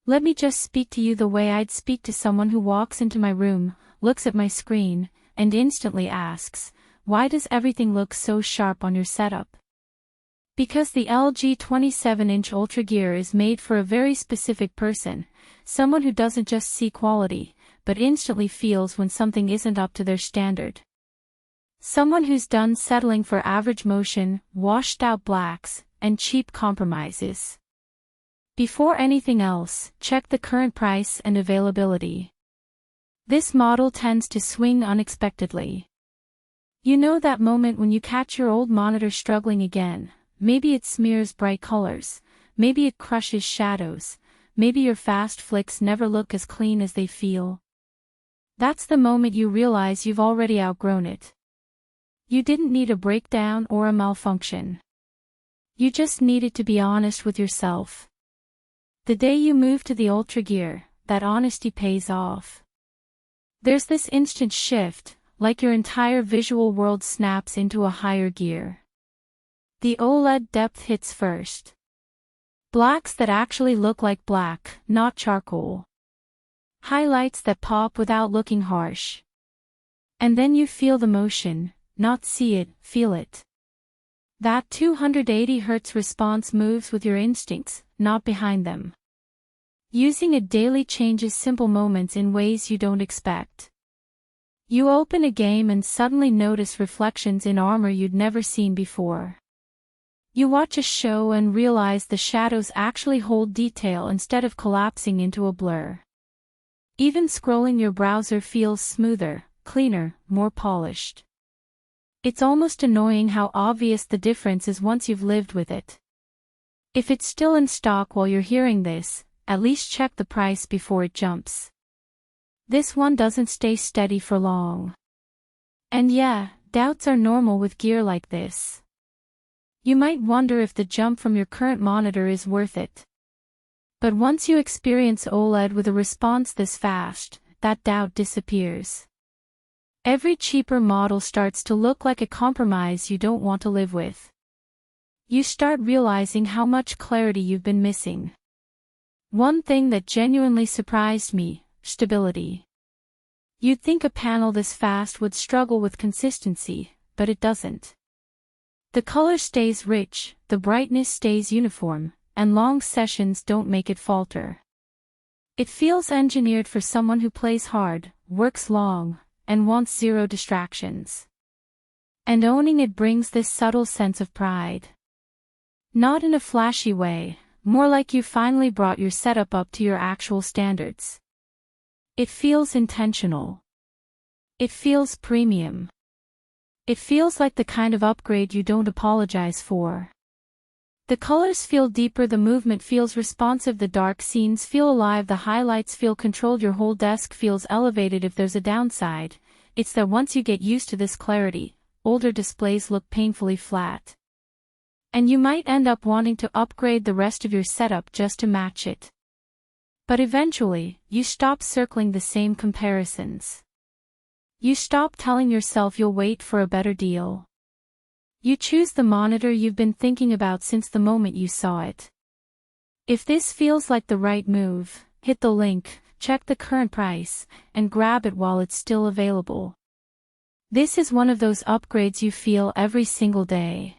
Let me just speak to you the way I'd speak to someone who walks into my room, looks at my screen, and instantly asks, "Why does everything look so sharp on your setup?" Because the LG 27-inch Ultragear is made for a very specific person, someone who doesn't just see quality, but instantly feels when something isn't up to their standard. Someone who's done settling for average motion, washed-out blacks, and cheap compromises. Before anything else, check the current price and availability. This model tends to swing unexpectedly. You know that moment when you catch your old monitor struggling again. Maybe it smears bright colors, maybe it crushes shadows, maybe your fast flicks never look as clean as they feel. That's the moment you realize you've already outgrown it. You didn't need a breakdown or a malfunction. You just needed to be honest with yourself. The day you move to the Ultragear, that honesty pays off. There's this instant shift, like your entire visual world snaps into a higher gear. The OLED depth hits first. Blacks that actually look like black, not charcoal. Highlights that pop without looking harsh. And then you feel the motion, not see it, feel it. That 280 Hz response moves with your instincts, not behind them. Using it daily changes simple moments in ways you don't expect. You open a game and suddenly notice reflections in armor you'd never seen before. You watch a show and realize the shadows actually hold detail instead of collapsing into a blur. Even scrolling your browser feels smoother, cleaner, more polished. It's almost annoying how obvious the difference is once you've lived with it. If it's still in stock while you're hearing this, at least check the price before it jumps. This one doesn't stay steady for long. And yeah, doubts are normal with gear like this. You might wonder if the jump from your current monitor is worth it. But once you experience OLED with a response this fast, that doubt disappears. Every cheaper model starts to look like a compromise you don't want to live with. You start realizing how much clarity you've been missing. One thing that genuinely surprised me, stability. You'd think a panel this fast would struggle with consistency, but it doesn't. The color stays rich, the brightness stays uniform, and long sessions don't make it falter. It feels engineered for someone who plays hard, works long, and wants zero distractions. And owning it brings this subtle sense of pride. Not in a flashy way, more like you finally brought your setup up to your actual standards. It feels intentional. It feels premium. It feels like the kind of upgrade you don't apologize for. The colors feel deeper, the movement feels responsive, the dark scenes feel alive, the highlights feel controlled, your whole desk feels elevated. If there's a downside, it's that once you get used to this clarity, older displays look painfully flat. And you might end up wanting to upgrade the rest of your setup just to match it. But eventually, you stop circling the same comparisons. You stop telling yourself you'll wait for a better deal. You choose the monitor you've been thinking about since the moment you saw it. If this feels like the right move, hit the link, check the current price, and grab it while it's still available. This is one of those upgrades you feel every single day.